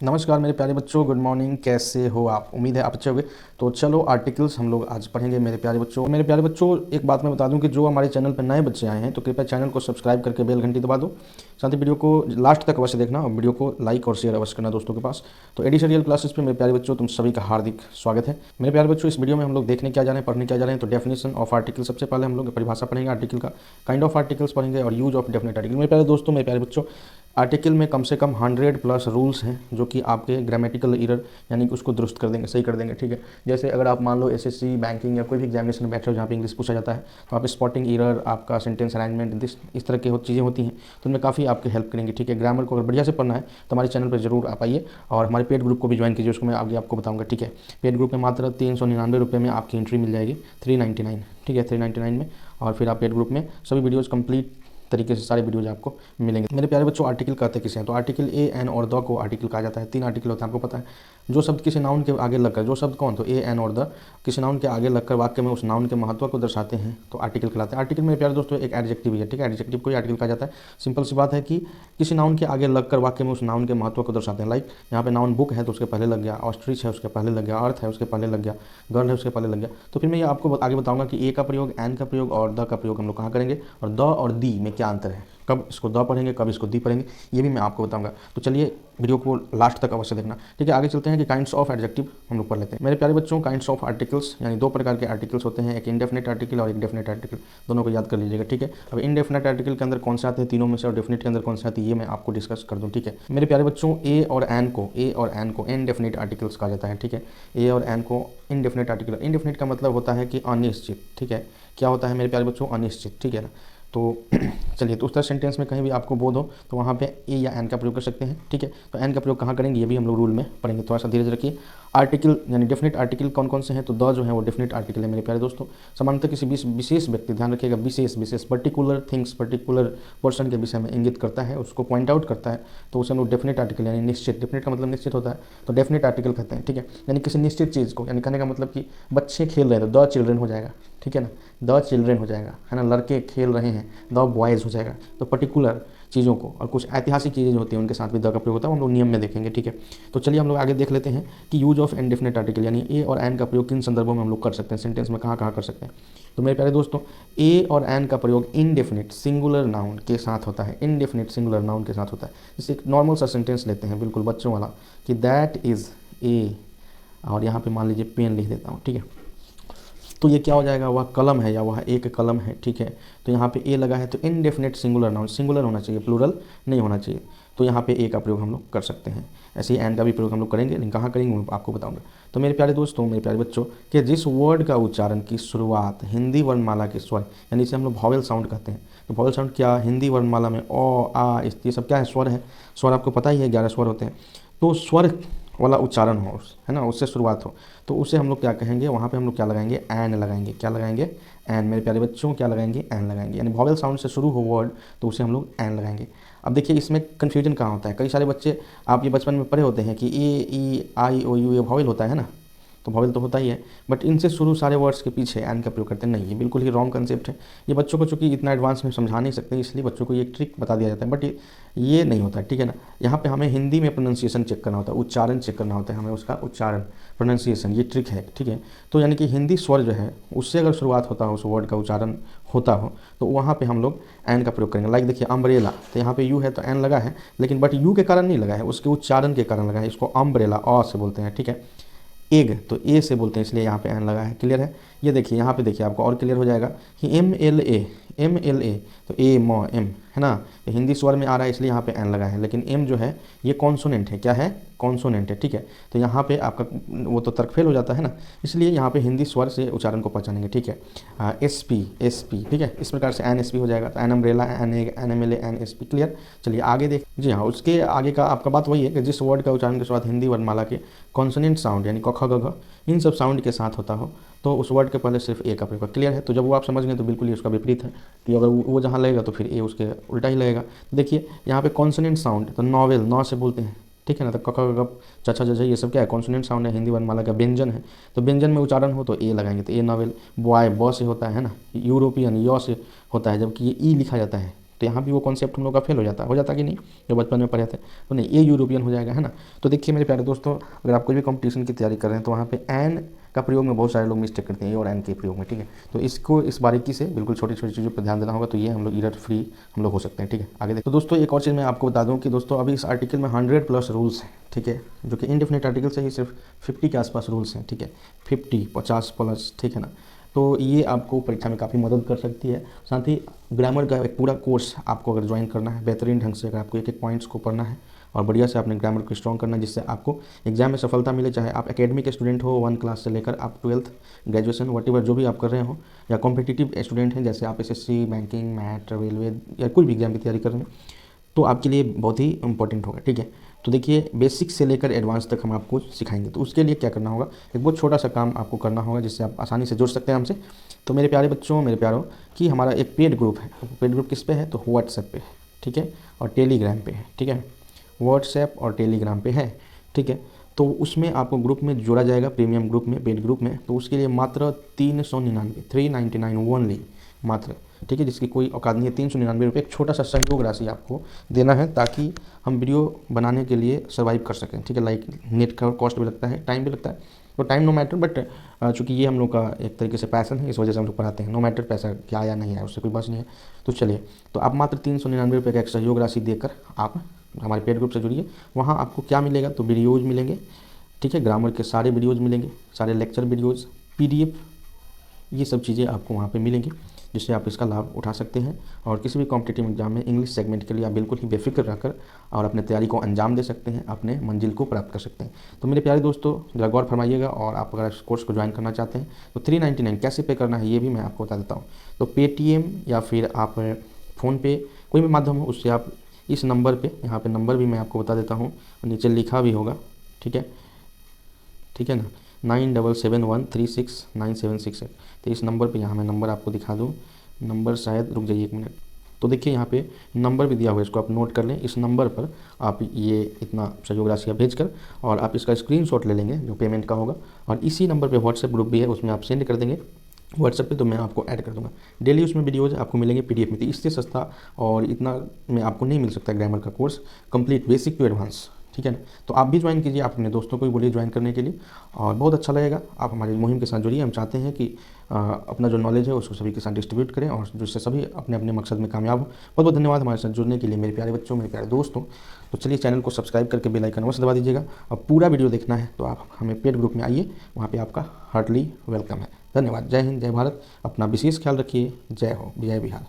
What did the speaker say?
नमस्कार मेरे प्यारे बच्चों, गुड मॉर्निंग। कैसे हो आप? उम्मीद है आप अच्छे होंगे। तो चलो आर्टिकल्स हम लोग आज पढ़ेंगे मेरे प्यारे बच्चों। एक बात मैं बता दूं कि जो हमारे चैनल पर नए बच्चे आए हैं तो कृपया चैनल को सब्सक्राइब करके बेल घंटी दबा दो। साथ ही वीडियो को लास्ट तक अवश्य देखना और वीडियो को लाइक और शेयर अवश्य करना दोस्तों के पास। तो एडिशनल क्लासेस पे मेरे प्यारे बच्चों तुम सभी का हार्दिक स्वागत है। मेरे प्यारे बच्चों, इस वीडियो में हम लोग देखने क्या जा रहे हैं, पढ़ने क्या जा रहे हैं। तो डेफिनेशन ऑफ आर्टिकल, सबसे पहले हम लोग परिभाषा पढ़ेंगे आर्टिकल का, काइंड ऑफ आर्टिकल्स पढ़ेंगे और यूज ऑफ डेफिनेट आर्टिकल। मेरे प्यारे दोस्तों, मेरे प्यारे बच्चों, आर्टिकल में कम से कम 100+ रूल्स हैं जो कि आपके ग्रामेटिकल एरर यानी कि उसको दुरुस्त कर देंगे, सही कर देंगे। ठीक है, जैसे अगर आप मान लो एसएससी, बैंकिंग या कोई भी एग्जामिनेशन में बैठे हो जहाँ पे इंग्लिश पूछा जाता है, तो आप स्पॉटिंग एरर, आपका सेंटेंस अरेंजमेंट, इस तरह की चीज़ें होती हैं, तो उनमें काफ़ी आपकी हेल्प करेंगी। ठीक है, ग्रामर को अगर बढ़िया से पढ़ना है तो हमारे चैनल पर जरूर आप आइए और हमारे पेड ग्रुप को भी ज्वाइन कीजिए, उसको मैं आगे आपको बताऊँगा। ठीक है, पेड ग्रुप में मात्र 399 रुपये में आपकी एंट्री मिल जाएगी, 399। ठीक है, 399 में, और फिर आप पेड ग्रुप में सभी वीडियोज़ कंप्लीट तरीके से सारे वीडियोज आपको मिलेंगे। मेरे प्यारे बच्चों, आर्टिकल कहते किसे हैं? तो आर्टिकल ए, एन और द को आर्टिकल कहा जाता है। 3 आर्टिकल होते हैं, आपको पता है। जो शब्द किसी नाउन के आगे लगकर, जो शब्द कौन? तो ए, एन और द किसी नाउन के आगे लगकर वाक्य में उस नाउन के महत्व को दर्शाते हैं तो आर्टिकल कहलाते हैं। आर्टिकल मेरे प्यारे दोस्तों एक एडजेक्टिव है। ठीक है, एडजेक्टिव को ही आर्टिकल कहा जाता है। सिंपल सी बात है कि किसी नाउन के आगे लगकर वाक्य में उस नाउन के महत्व को दर्शाते हैं। लाइक यहाँ पे नाउन बुक है तो उसके पहले लग गया, ऑस्ट्रिच है उसके पहले लग गया, अर्थ है उसके पहले लग गया, गर्ल है उसके पहले लग गया। तो फिर मैं ये आपको आगे बताऊंगा कि ए का प्रयोग, एन का प्रयोग और द का प्रयोग हम लोग कहाँ करेंगे, और द और दी में क्या अंतर है, कब इसको द पढ़ेंगे, कब इसको दी पढ़ेंगे, ये भी मैं आपको बताऊंगा। तो चलिए वीडियो को लास्ट तक अवश्य देखना। ठीक है, आगे चलते हैं कि काइंड्स ऑफ एडजेक्टिव हम लोग पढ़ लेते हैं। मेरे प्यारे बच्चों, काइंड्स ऑफ आर्टिकल्स यानी 2 प्रकार के आर्टिकल्स होते हैं, एक इंडेफिनिट आर्टिकल और एक डेफिनेट आर्टिकल। दोनों को याद कर लीजिएगा। ठीक है, अब इंडेफिनिट आर्टिकल के अंदर कौन से आते हैं तीनों में से, और डेफिनेट के अंदर कौन से आते हैं ये मैं आपको डिस्कस कर दूँ। ठीक है, मेरे प्यारे बच्चों, ए और एन को इनडेफिनिट आर्टिकल्स कहा जाता है। ठीक है, ए और एन को इनडेफिनिट आर्टिकल। इनडेफिनिट का मतलब होता है कि अनिश्चित। ठीक है, क्या होता है मेरे प्यारे बच्चों? अनिश्चित। ठीक है ना, तो चलिए, तो उस तरह सेंटेंस में कहीं भी आपको बोध हो तो वहाँ पे ए या एन का प्रयोग कर सकते हैं। ठीक है, तो एन का प्रयोग कहाँ करेंगे ये भी हम लोग रूल में पढ़ेंगे, थोड़ा सा धीरज रखिए। आर्टिकल यानी डेफिनेट आर्टिकल कौन कौन से हैं? तो द जो है वो डेफिनेट आर्टिकल है मेरे प्यारे दोस्तों। सामान्यतः किसी विशेष व्यक्ति, ध्यान रखिएगा, विशेष पर्टिकुलर थिंग्स, पर्टिकुलर पर्सन के विषय में इंगित करता है, उसको पॉइंट आउट करता है, तो उसे हम लोग डेफिनेट आर्टिकल यानी निश्चित, डेफिनेट का मतलब निश्चित होता है, तो डेफिनेट आर्टिकल कहते हैं। ठीक है, यानी किसी निश्चित चीज़ को, यानी कहने का मतलब कि बच्चे खेल रहे हैं तो द चिल्ड्रन हो जाएगा। ठीक है ना, द चिल्ड्रन हो जाएगा, है ना, लड़के खेल रहे हैं द बॉयज़ हो जाएगा। तो पर्टिकुलर चीज़ों को, और कुछ ऐतिहासिक चीज़ें जो होती हैं उनके साथ भी द का प्रयोग होता है, हम लोग नियम में देखेंगे। ठीक है, तो चलिए हम लोग आगे देख लेते हैं कि यूज ऑफ इनडेफिनिट आर्टिकल यानी ए और एन का प्रयोग किन संदर्भों में हम लोग कर सकते हैं, सेंटेंस में कहाँ कहाँ कर सकते हैं। तो मेरे प्यारे दोस्तों, ए और एन का प्रयोग इनडेफिनिट सिंगुलर नाउन के साथ होता है। इनडेफिनिट सिंगुलर नाउन के साथ होता है। जैसे एक नॉर्मल सा सेंटेंस लेते हैं, बिल्कुल बच्चों वाला, कि दैट इज़ ए, और यहाँ पे मान लीजिए पेन लिख देता हूँ। ठीक है, तो ये क्या हो जाएगा? वह कलम है या वह एक कलम है। ठीक है, तो यहाँ पे ए लगा है तो इनडेफिनिट सिंगुलर नाउन, सिंगुलर होना चाहिए, प्लूरल नहीं होना चाहिए, तो यहाँ पे ए का प्रयोग हम लोग कर सकते हैं। ऐसे ही एन का भी प्रयोग हम लोग करेंगे, लेकिन कहाँ करेंगे मैं आपको बताऊंगा। तो मेरे प्यारे दोस्तों, मेरे प्यारे बच्चों, कि जिस वर्ड का उच्चारण की शुरुआत हिंदी वर्णमाला के स्वर यानी इसे हम लोग वॉवेल साउंड कहते हैं। तो वॉवेल साउंड क्या? हिंदी वर्णमाला में ओ, आ, ये सब क्या है? स्वर है। स्वर आपको पता ही है, 11 स्वर होते हैं। तो स्वर वाला उच्चारण हो, है ना, उससे शुरुआत हो, तो उसे हम लोग क्या कहेंगे? वहाँ पे हम लोग क्या लगाएंगे? एन लगाएंगे। क्या लगाएंगे? एन। मेरे प्यारे बच्चों, क्या लगाएंगे? एन लगाएंगे। यानी वॉवेल साउंड से शुरू हो वर्ड तो उसे हम लोग एन लगाएंगे। अब देखिए इसमें कन्फ्यूजन कहाँ होता है? कई सारे बच्चे, आप ये बचपन में पढ़े होते हैं कि ए, ई, आई, ओ, यू, ये वॉवेल होता है ना, तो वॉवेल तो होता ही है, बट इनसे शुरू सारे वर्ड्स के पीछे एन का प्रयोग करते हैं। नहीं, ये बिल्कुल ही रॉन्ग कंसेप्ट है। ये बच्चों को चूँकि इतना एडवांस में समझा नहीं सकते, इसलिए बच्चों को ये ट्रिक बता दिया जाता है, बट ये नहीं होता है। ठीक है ना, यहाँ पे हमें हिंदी में प्रोनाउंसिएशन चेक करना होता है, उच्चारण चेक करना होता है हमें, उसका उच्चारण, प्रोनाउंसिएशन, ये ट्रिक है। ठीक है, तो यानी कि हिंदी स्वर जो है उससे अगर शुरुआत होता हो, उस वर्ड का उच्चारण होता हो, तो वहाँ पे हम लोग एन का प्रयोग करेंगे। लाइक देखिए अम्ब्रेला, तो यहाँ पे यू है तो एन लगा है, लेकिन बट यू के कारण नहीं लगा है, उसके उच्चारण के कारण लगा है। इसको अम्ब्रेला अ से बोलते हैं। ठीक है, एग तो ए से बोलते हैं, इसलिए यहाँ पे एन लगा है। क्लियर है? ये देखिए यहाँ पे देखिए आपको और क्लियर हो जाएगा कि एम एल ए तो ए म एम, है ना, तो हिंदी स्वर में आ रहा है इसलिए यहाँ पे एन लगा है, लेकिन एम जो है ये कॉन्सोनेंट है। क्या है? कॉन्सोनेंट है। ठीक है, तो यहाँ पे आपका वो तो तर्क फेल हो जाता है ना, इसलिए यहाँ पे हिंदी स्वर से उच्चारण को पहचानेंगे। ठीक है, एस पी, ठीक है, इस प्रकार से एन एस पी हो जाएगा। तो an umbrella, an egg, an M L A, an S P. Clear? चलिए आगे देख। जी हाँ, उसके आगे का आपका बात वही है कि जिस वर्ड का उच्चारण के साथ हिंदी वर्णमाला के कॉन्सोनेंट साउंड यानी क ख ग घ इन सब साउंड के साथ होता हो, तो उस वर्ड के पहले सिर्फ ए का प्रयोग। क्लियर है? तो जब वो आप समझ गए तो बिल्कुल ही उसका विपरीत है कि अगर वो जहाँ लगेगा तो फिर ए उसके उल्टा ही लगेगा। देखिए यहाँ पे कॉन्सोनेंट साउंड, तो नॉवेल, नौ से बोलते हैं। ठीक है ना, तो क ख ग घ छ छ ये सब क्या है? कॉन्सोनेंट साउंड है, हिंदी वर्णमाला का व्यंजन है, तो व्यंजन में उच्चारण हो तो ए लगाएंगे, तो ए नॉवेल। बॉय ब से होता है ना, यूरोपियन य से होता है, जबकि ये ई लिखा जाता है। तो यहाँ भी वो कॉन्सेप्ट हम लोग का फेल हो जाता कि नहीं, जो बचपन में पढ़े थे। तो नहीं, ये यूरोपियन हो जाएगा, है ना। तो देखिए मेरे प्यारे दोस्तों, अगर आप कोई भी कॉम्पिटिशन की तैयारी कर रहे हैं तो वहाँ पे एन का प्रयोग में बहुत सारे लोग मिस्टेक करते हैं, ए और एन के प्रयोग में, ठीक है। तो इसको इस बारीकी से बिल्कुल छोटी छोटी चीज़ों पर ध्यान देना होगा, तो ये हम लोग एरर फ्री हम लोग हो सकते हैं, ठीक है। आगे देखो तो दोस्तों, एक और चीज़ मैं आपको बता दूं कि दोस्तों अभी इस आर्टिकल में 100+ रूल्स हैं, ठीक है, जो कि इनडेफिनेट आर्टिकल से ही सिर्फ 50 के आसपास रूल्स हैं, ठीक है, 50+ ठीक है ना। तो ये आपको परीक्षा में काफ़ी मदद कर सकती है। साथ ही ग्रामर का एक पूरा कोर्स आपको अगर ज्वाइन करना है बेहतरीन ढंग से, अगर आपको एक एक पॉइंट्स को पढ़ना है और बढ़िया से अपने ग्रामर को स्ट्रॉन्ग करना है, जिससे आपको एग्जाम में सफलता मिले, चाहे आप एकेडमिक स्टूडेंट हो 1 क्लास से लेकर आप 12th ग्रेजुएशन वटेवर जो भी आप कर रहे हो, या कॉम्पिटिटिव स्टूडेंट हैं जैसे आप एसएससी, बैंकिंग, मैट, रेलवे या कोई भी एग्जाम की तैयारी कर रहे हैं, तो आपके लिए बहुत ही इंपॉर्टेंट होगा, ठीक है। तो देखिए बेसिक से लेकर एडवांस तक हम आपको सिखाएंगे। तो उसके लिए क्या करना होगा, एक बहुत छोटा सा काम आपको करना होगा जिससे आप आसानी से जुड़ सकते हैं हमसे। तो मेरे प्यारे बच्चों, मेरे प्यारों, कि हमारा एक पेड ग्रुप है। पेड ग्रुप किस पे है, तो व्हाट्सएप पे है, ठीक है, और टेलीग्राम पे है, ठीक है, व्हाट्सएप और टेलीग्राम पे है, ठीक है। तो उसमें आपको ग्रुप में जोड़ा जाएगा, प्रीमियम ग्रुप में, पेड ग्रुप में। तो उसके लिए मात्र 399 399 ओनली मात्र, ठीक है, जिसकी कोई औकात नहीं है। 399 रुपये एक छोटा सा सहयोग राशि आपको देना है, ताकि हम वीडियो बनाने के लिए सर्वाइव कर सकें, ठीक है। लाइक नेट का कॉस्ट भी लगता है, टाइम भी लगता है, तो टाइम नो मैटर, बट चूँकि ये हम लोग का एक तरीके से पैसन है, इस वजह से हम लोग पढ़ाते हैं। नो मैटर पैसा क्या आया नहीं आया, उससे कोई बस नहीं है। तो चलिए, तो आप मात्र 399 रुपये का एक सहयोग राशि देकर आप हमारे पेड ग्रुप से जुड़िए। वहाँ आपको क्या मिलेगा, तो वीडियोज़ मिलेंगे, ठीक है, ग्रामर के सारे वीडियोज़ मिलेंगे, सारे लेक्चर वीडियोज़, PDF, ये सब चीज़ें आपको वहाँ पे मिलेंगी, जिससे आप इसका लाभ उठा सकते हैं और किसी भी कॉम्पिटिटिव एग्जाम में इंग्लिश सेगमेंट के लिए आप बिल्कुल ही बेफिक्र रहकर और अपने तैयारी को अंजाम दे सकते हैं, अपने मंजिल को प्राप्त कर सकते हैं। तो मेरे प्यारे दोस्तों, जरा गौर फरमाइएगा, और आप अगर इस कोर्स को ज्वाइन करना चाहते हैं तो 399 कैसे पे करना है ये भी मैं आपको बता देता हूँ। तो पेटीएम या फिर आप फ़ोनपे, कोई भी माध्यम हो, उससे आप इस नंबर पर, यहाँ पर नंबर भी मैं आपको बता देता हूँ, नीचे लिखा भी होगा, ठीक है, ठीक है ना, 9771369768। तो इस नंबर पे, यहाँ मैं नंबर आपको दिखा दूँ, नंबर शायद, रुक जाइए 1 मिनट। तो देखिए यहाँ पे नंबर भी दिया हुआ है, इसको आप नोट कर लें। इस नंबर पर आप ये इतना सहयोग राशि भेजकर और आप इसका स्क्रीनशॉट ले लेंगे जो पेमेंट का होगा, और इसी नंबर पे व्हाट्सएप ग्रुप भी है, उसमें आप सेंड कर देंगे व्हाट्सएप पे, तो मैं आपको ऐड कर दूंगा। डेली उसमें वीडियोज़ आपको मिलेंगे PDF में। तो इससे सस्ता और इतना में आपको नहीं मिल सकता ग्रामर का course, complete basic to advance, ठीक है ना। तो आप भी ज्वाइन कीजिए, आप अपने दोस्तों को भी बोलिए ज्वाइन करने के लिए, और बहुत अच्छा लगेगा। आप हमारी मुहिम के साथ जुड़िए। हम चाहते हैं कि अपना जो नॉलेज है उसको सभी के साथ डिस्ट्रीब्यूट करें, और जिससे सभी अपने अपने मकसद में कामयाब हो। बहुत बहुत धन्यवाद हमारे साथ जुड़ने के लिए मेरे प्यारे बच्चों, मेरे प्यारे दोस्तों। तो चलिए चैनल को सब्सक्राइब करके बेल आइकन अवश्य दबा दीजिएगा, और पूरा वीडियो देखना है तो आप हमें पेड ग्रुप में आइए, वहाँ पर आपका हार्टली वेलकम है। धन्यवाद। जय हिंद, जय भारत। अपना विशेष ख्याल रखिए। जय हो, जय बिहार।